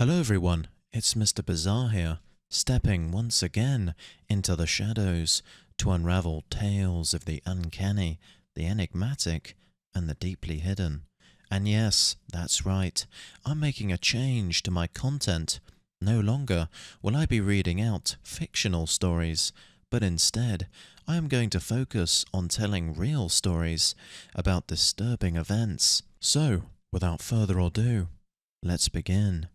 Hello everyone, it's MrBizzare here, stepping once again into the shadows to unravel tales of the uncanny, the enigmatic, and the deeply hidden. And yes, that's right, I'm making a change to my content. No longer will I be reading out fictional stories, but instead I am going to focus on telling real stories about disturbing events. So, without further ado, let's begin.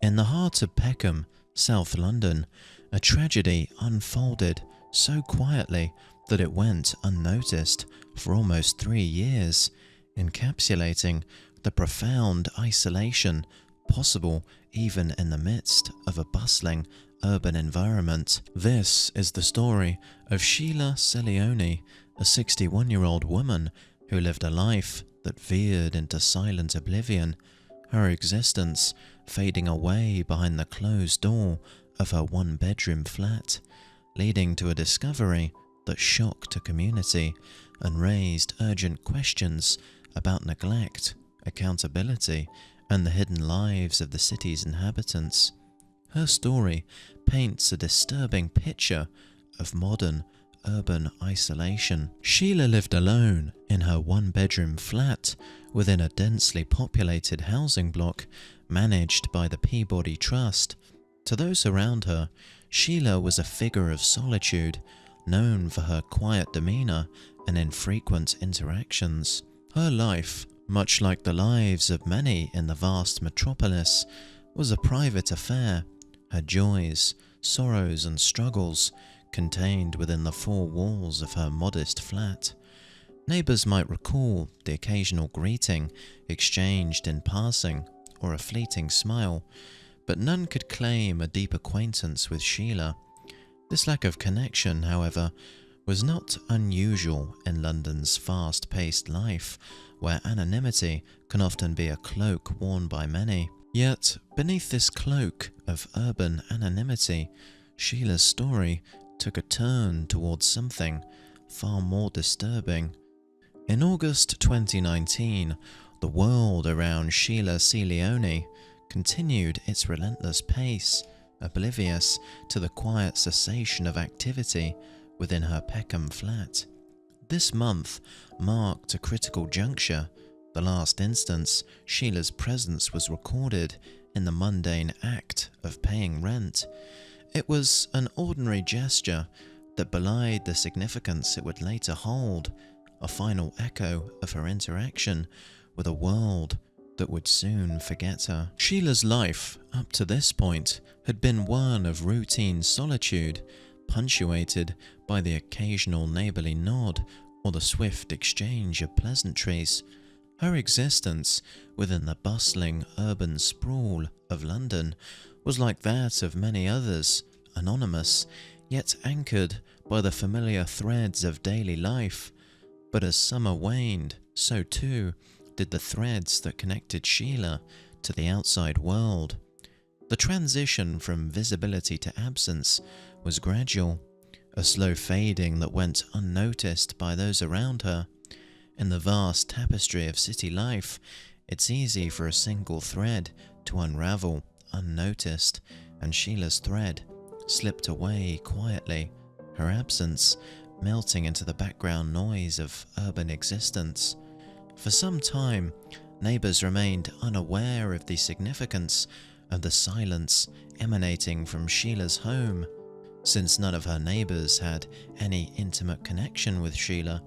In the heart of Peckham, South London, a tragedy unfolded so quietly that it went unnoticed for almost 3 years, encapsulating the profound isolation possible even in the midst of a bustling urban environment. This is the story of Sheila Seleoane, a 61-year-old woman who lived a life that veered into silent oblivion, her existence fading away behind the closed door of her one-bedroom flat, leading to a discovery that shocked a community and raised urgent questions about neglect, accountability, and the hidden lives of the city's inhabitants. Her story paints a disturbing picture of modern urban isolation. Sheila lived alone in her one-bedroom flat within a densely populated housing block managed by the Peabody Trust. To those around her, Sheila was a figure of solitude, known for her quiet demeanour and infrequent interactions. Her life, much like the lives of many in the vast metropolis, was a private affair, her joys, sorrows and struggles contained within the four walls of her modest flat. Neighbours might recall the occasional greeting exchanged in passing or a fleeting smile, but none could claim a deep acquaintance with Sheila. This lack of connection, however, was not unusual in London's fast-paced life, where anonymity can often be a cloak worn by many. Yet, beneath this cloak of urban anonymity, Sheila's story took a turn towards something far more disturbing. In August 2019, the world around Sheila Seleoane continued its relentless pace, oblivious to the quiet cessation of activity within her Peckham flat. This month marked a critical juncture. The last instance Sheila's presence was recorded in the mundane act of paying rent. It was an ordinary gesture that belied the significance it would later hold, a final echo of her interaction with a world that would soon forget her. Sheila's life, up to this point, had been one of routine solitude, punctuated by the occasional neighbourly nod or the swift exchange of pleasantries. Her existence within the bustling urban sprawl of London was like that of many others, anonymous, yet anchored by the familiar threads of daily life. But as summer waned, so too did the threads that connected Sheila to the outside world. The transition from visibility to absence was gradual, a slow fading that went unnoticed by those around her. In the vast tapestry of city life, it's easy for a single thread to unravel unnoticed, and Sheila's thread slipped away quietly, her absence melting into the background noise of urban existence. For some time, neighbours remained unaware of the significance of the silence emanating from Sheila's home. Since none of her neighbours had any intimate connection with Sheila,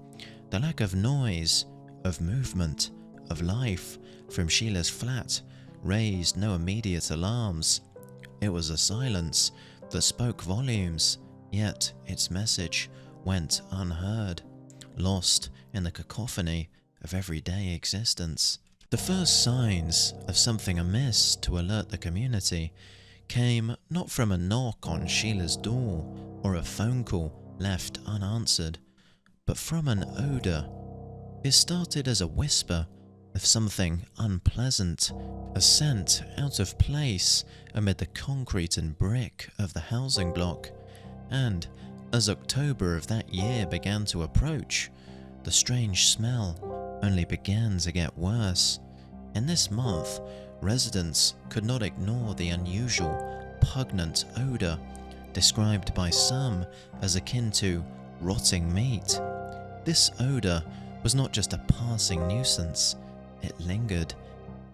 the lack of noise, of movement, of life from Sheila's flat raised no immediate alarms. It was a silence that spoke volumes, yet its message went unheard, lost in the cacophony of everyday existence. The first signs of something amiss to alert the community came not from a knock on Sheila's door or a phone call left unanswered, but from an odour. It started as a whisper of something unpleasant, a scent out of place amid the concrete and brick of the housing block, and As October of that year began to approach, the strange smell only began to get worse. In this month, residents could not ignore the unusual, pungent odour, described by some as akin to rotting meat. This odour was not just a passing nuisance, it lingered,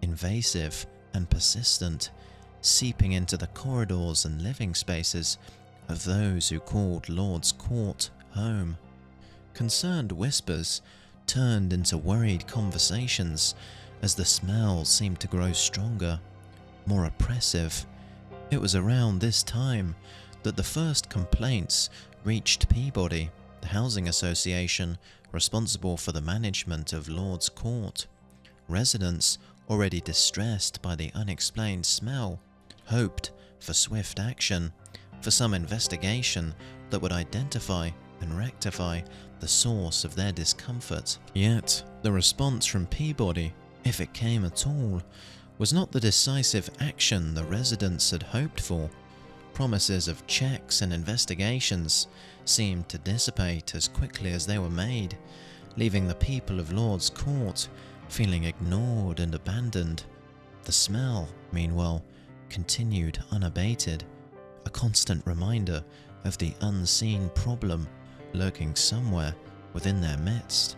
invasive and persistent, seeping into the corridors and living spaces of those who called Lord's Court home. Concerned whispers turned into worried conversations as the smell seemed to grow stronger, more oppressive. It was around this time that the first complaints reached Peabody, the housing association responsible for the management of Lord's Court. Residents, already distressed by the unexplained smell, hoped for swift action, for some investigation that would identify and rectify the source of their discomfort. Yet, the response from Peabody, if it came at all, was not the decisive action the residents had hoped for. Promises of checks and investigations seemed to dissipate as quickly as they were made, leaving the people of Lord's Court feeling ignored and abandoned. The smell, meanwhile, continued unabated, a constant reminder of the unseen problem lurking somewhere within their midst.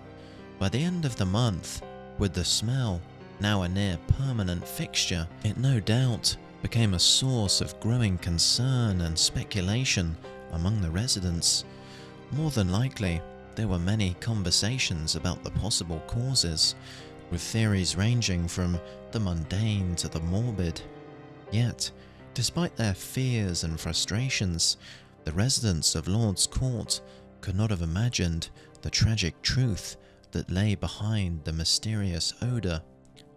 By the end of the month, with the smell now a near permanent fixture, it no doubt became a source of growing concern and speculation among the residents. More than likely, there were many conversations about the possible causes, with theories ranging from the mundane to the morbid. Yet, despite their fears and frustrations, the residents of Lord's Court could not have imagined the tragic truth that lay behind the mysterious odour,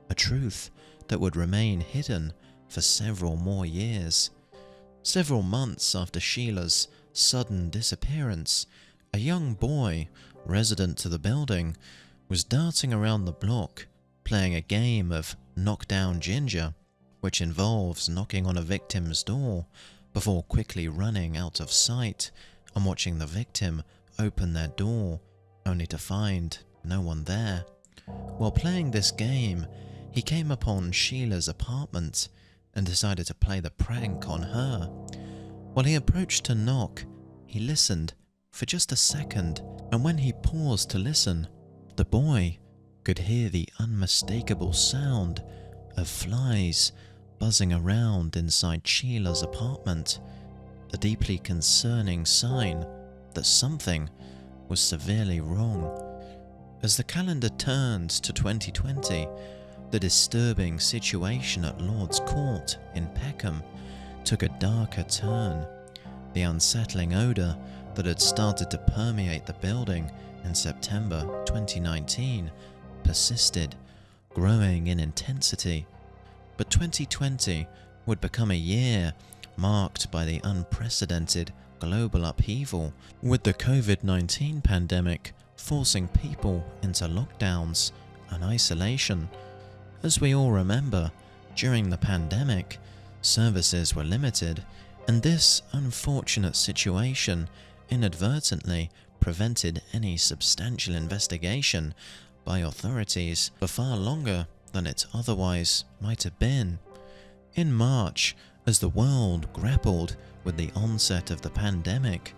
a truth that would remain hidden for several more years. Several months after Sheila's sudden disappearance, a young boy, resident to the building, was darting around the block, playing a game of Knock Down Ginger, which involves knocking on a victim's door before quickly running out of sight and watching the victim open their door, only to find no one there. While playing this game, he came upon Sheila's apartment and decided to play the prank on her. While he approached to knock, he listened for just a second, and when he paused to listen, the boy could hear the unmistakable sound of flies buzzing around inside Sheila's apartment, a deeply concerning sign that something was severely wrong. As the calendar turned to 2020, the disturbing situation at Lord's Court in Peckham took a darker turn. The unsettling odour that had started to permeate the building in September 2019 persisted, growing in intensity. But 2020 would become a year marked by the unprecedented global upheaval, with the COVID-19 pandemic forcing people into lockdowns and isolation. As we all remember, during the pandemic, services were limited, and this unfortunate situation inadvertently prevented any substantial investigation by authorities for far longer than it otherwise might have been. In March, as the world grappled with the onset of the pandemic,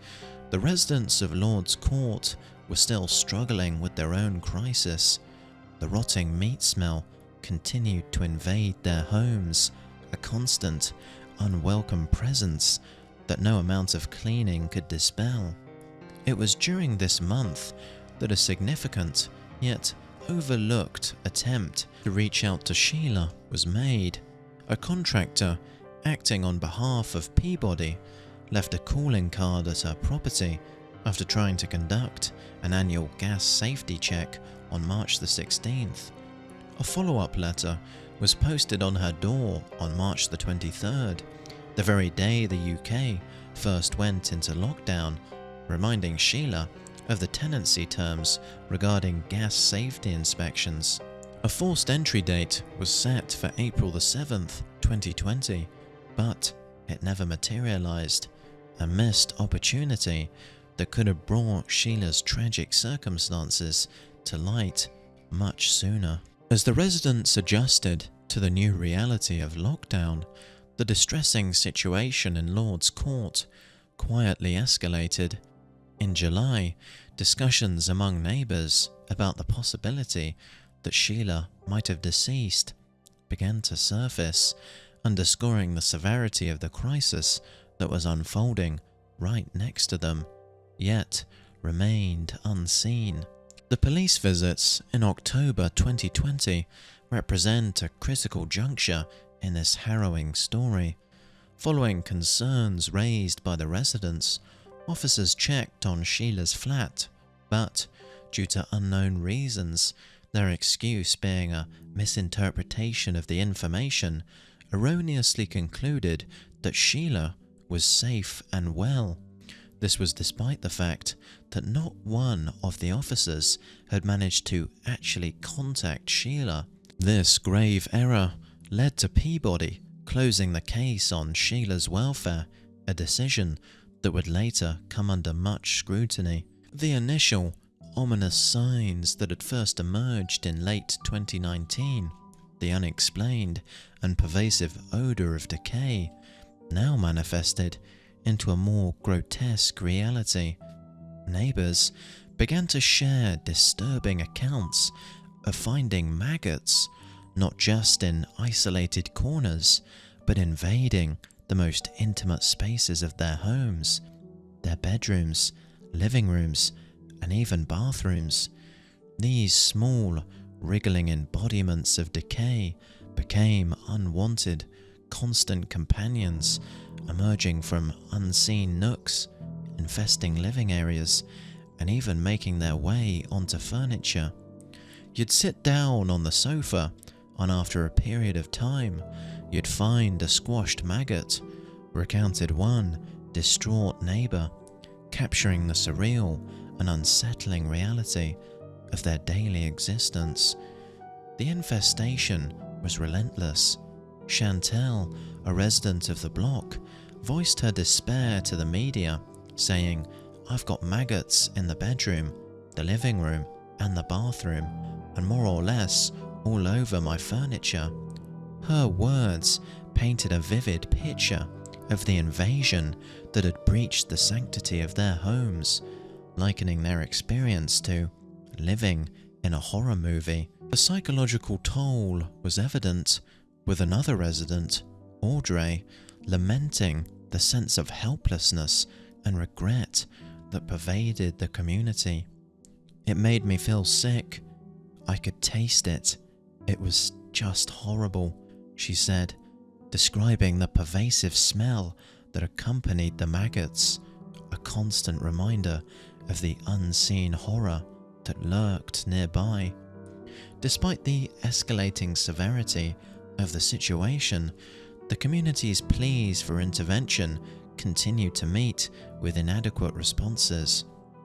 the residents of Lord's Court were still struggling with their own crisis. The rotting meat smell continued to invade their homes, a constant, unwelcome presence that no amount of cleaning could dispel. It was during this month that a significant, yet overlooked attempt to reach out to Sheila was made. A contractor, acting on behalf of Peabody, left a calling card at her property after trying to conduct an annual gas safety check on March the 16th. A follow-up letter was posted on her door on March the 23rd, the very day the UK first went into lockdown, reminding Sheila of the tenancy terms regarding gas safety inspections. A forced entry date was set for April the 7th, 2020, but it never materialized, a missed opportunity that could have brought Sheila's tragic circumstances to light much sooner. As the residents adjusted to the new reality of lockdown, the distressing situation in Lord's Court quietly escalated. In July, discussions among neighbours about the possibility that Sheila might have deceased began to surface, underscoring the severity of the crisis that was unfolding right next to them, yet remained unseen. The police visits in October 2020 represent a critical juncture in this harrowing story. Following concerns raised by the residents, officers checked on Sheila's flat, but due to unknown reasons, their excuse being a misinterpretation of the information, erroneously concluded that Sheila was safe and well. This was despite the fact that not one of the officers had managed to actually contact Sheila. This grave error led to Peabody closing the case on Sheila's welfare, a decision that would later come under much scrutiny. The initial ominous signs that had first emerged in late 2019, the unexplained and pervasive odour of decay, now manifested into a more grotesque reality. Neighbours began to share disturbing accounts of finding maggots not just in isolated corners, but invading the most intimate spaces of their homes, their bedrooms, living rooms, and even bathrooms. These small, wriggling embodiments of decay became unwanted, constant companions, emerging from unseen nooks, infesting living areas, and even making their way onto furniture. You'd sit down on the sofa, and after a period of time, you'd find a squashed maggot, recounted one distraught neighbour, capturing the surreal and unsettling reality of their daily existence. The infestation was relentless. Chantel, a resident of the block, voiced her despair to the media, saying, "I've got maggots in the bedroom, the living room, and the bathroom, and more or less all over my furniture." Her words painted a vivid picture of the invasion that had breached the sanctity of their homes, likening their experience to living in a horror movie. The psychological toll was evident, with another resident, Audrey, lamenting the sense of helplessness and regret that pervaded the community. "It made me feel sick. I could taste it. It was just horrible," she said, describing the pervasive smell that accompanied the maggots, a constant reminder of the unseen horror that lurked nearby. Despite the escalating severity of the situation, the community's pleas for intervention continued to meet with inadequate responses.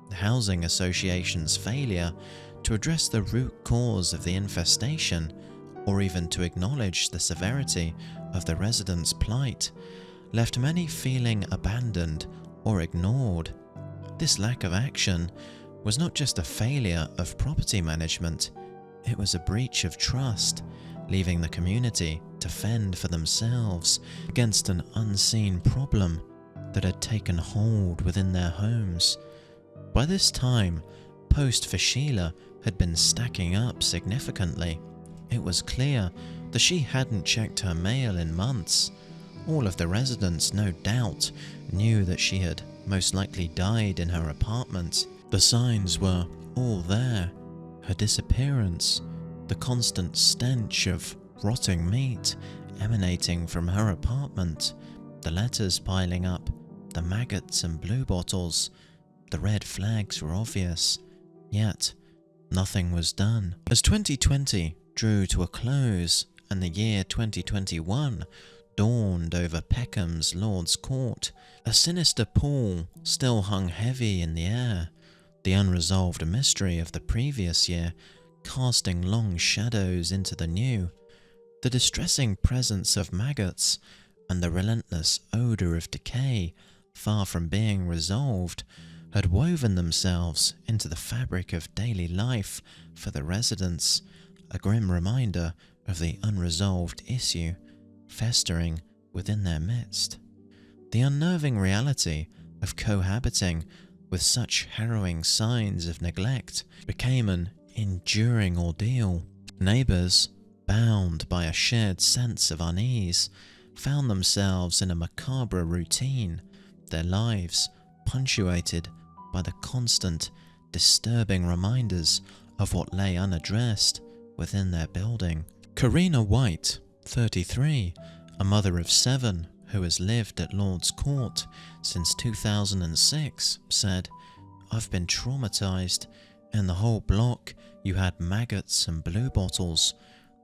The housing association's failure to address the root cause of the infestation, or even to acknowledge the severity of the residents' plight, left many feeling abandoned or ignored. This lack of action was not just a failure of property management, it was a breach of trust, leaving the community to fend for themselves against an unseen problem that had taken hold within their homes. By this time, posts for Sheila had been stacking up significantly. It was clear that she hadn't checked her mail in months. All of the residents, no doubt, knew that she had most likely died in her apartment. The signs were all there: her disappearance, the constant stench of rotting meat emanating from her apartment, the letters piling up, the maggots and blue bottles. The red flags were obvious, yet nothing was done. As 2020 drew to a close and the year 2021 dawned over Peckham's Lord's Court, a sinister pall still hung heavy in the air, the unresolved mystery of the previous year casting long shadows into the new. The distressing presence of maggots and the relentless odour of decay, far from being resolved, had woven themselves into the fabric of daily life for the residents, a grim reminder of the unresolved issue festering within their midst. The unnerving reality of cohabiting with such harrowing signs of neglect became an enduring ordeal. Neighbours, bound by a shared sense of unease, found themselves in a macabre routine, their lives punctuated by the constant, disturbing reminders of what lay unaddressed within their building. Karina White, 33, a mother of 7 who has lived at Lord's Court since 2006, said, "I've been traumatized. In the whole block, you had maggots and blue bottles.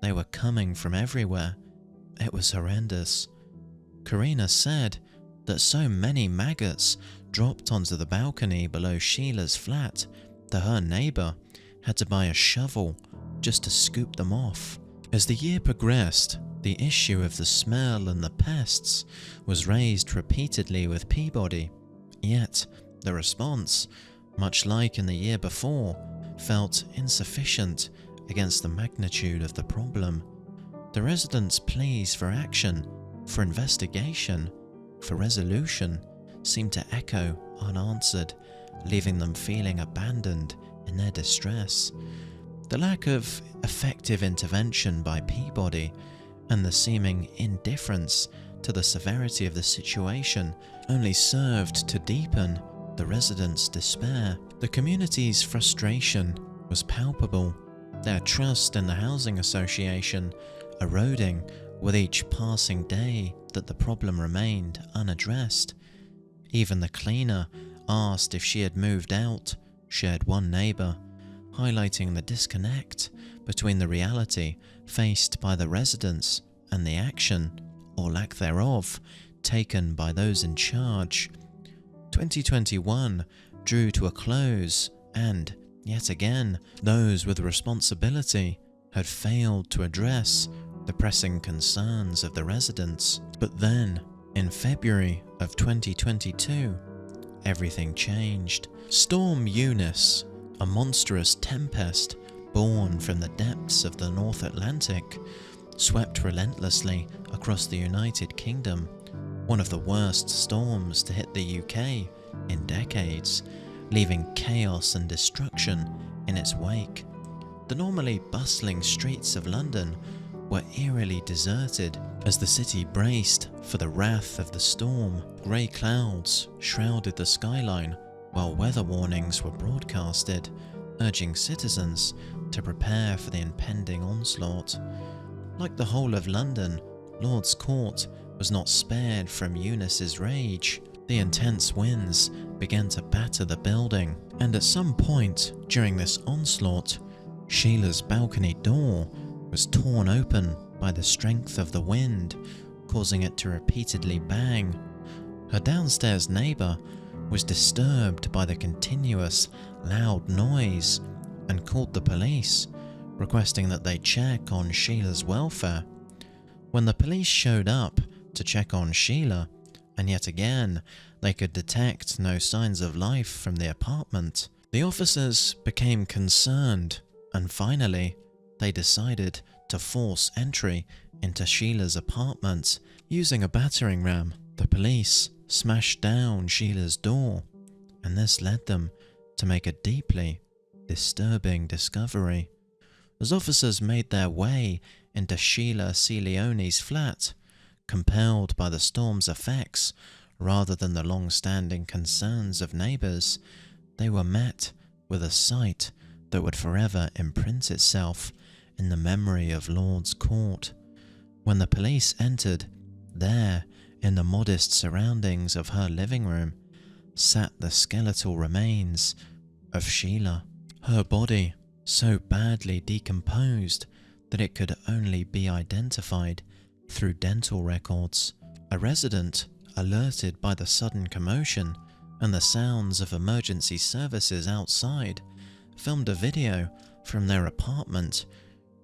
They were coming from everywhere. It was horrendous." Karina said that so many maggots dropped onto the balcony below Sheila's flat that her neighbour had to buy a shovel just to scoop them off. As the year progressed, the issue of the smell and the pests was raised repeatedly with Peabody, yet the response, much like in the year before, felt insufficient against the magnitude of the problem. The residents' pleas for action, for investigation, for resolution seemed to echo unanswered, leaving them feeling abandoned in their distress. The lack of effective intervention by Peabody and the seeming indifference to the severity of the situation only served to deepen the residents' despair. The community's frustration was palpable, their trust in the housing association eroding with each passing day that the problem remained unaddressed. Even the cleaner asked if she had moved out, shared one neighbour, highlighting the disconnect between the reality faced by the residents and the action, or lack thereof, taken by those in charge. 2021 drew to a close and, yet again, those with responsibility had failed to address the pressing concerns of the residents. But then, in February of 2022, everything changed. Storm Eunice, a monstrous tempest born from the depths of the North Atlantic, swept relentlessly across the United Kingdom, one of the worst storms to hit the UK in decades, leaving chaos and destruction in its wake. The normally bustling streets of London were eerily deserted as the city braced for the wrath of the storm. Grey clouds shrouded the skyline while weather warnings were broadcasted, urging citizens to prepare for the impending onslaught. Like the whole of London, Lord's Court was not spared from Eunice's rage. The intense winds began to batter the building, and at some point during this onslaught, Sheila's balcony door was torn open by the strength of the wind, causing it to repeatedly bang. Her downstairs neighbour was disturbed by the continuous loud noise and called the police, requesting that they check on Sheila's welfare. When the police showed up to check on Sheila, and yet again they could detect no signs of life from the apartment, the officers became concerned, and finally they decided to force entry into Sheila's apartment. Using a battering ram, the police smashed down Sheila's door, and this led them to make a deeply disturbing discovery. As officers made their way into Sheila Seleoane's flat, compelled by the storm's effects rather than the long-standing concerns of neighbours, they were met with a sight that would forever imprint itself in the memory of Lord's Court. When the police entered, there, in the modest surroundings of her living room, sat the skeletal remains of Sheila. Her body, so badly decomposed that it could only be identified through dental records. A resident, alerted by the sudden commotion and the sounds of emergency services outside, filmed a video from their apartment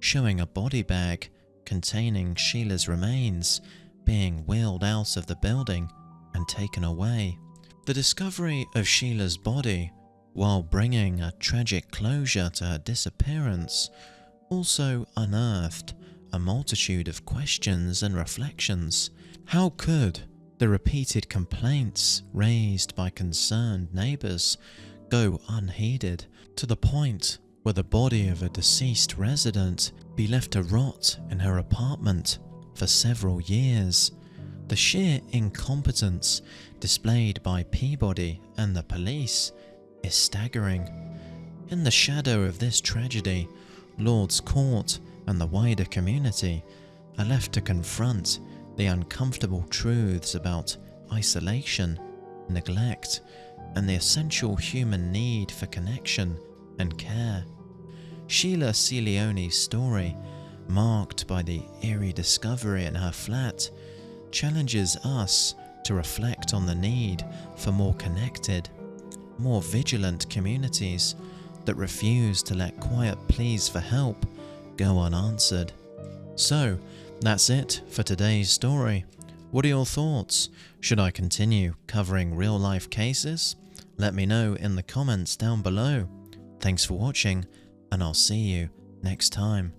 showing a body bag containing Sheila's remains being wheeled out of the building and taken away. The discovery of Sheila's body, while bringing a tragic closure to her disappearance, also unearthed a multitude of questions and reflections. How could the repeated complaints raised by concerned neighbours go unheeded, to the point where the body of a deceased resident be left to rot in her apartment for several years? The sheer incompetence displayed by Peabody and the police is staggering. In the shadow of this tragedy, Lord's Court and the wider community are left to confront the uncomfortable truths about isolation, neglect, and the essential human need for connection and care. Sheila Seleoane's story, marked by the eerie discovery in her flat, challenges us to reflect on the need for more connected, more vigilant communities that refuse to let quiet pleas for help go unanswered. So, that's it for today's story. What are your thoughts? Should I continue covering real-life cases? Let me know in the comments down below. Thanks for watching, and I'll see you next time.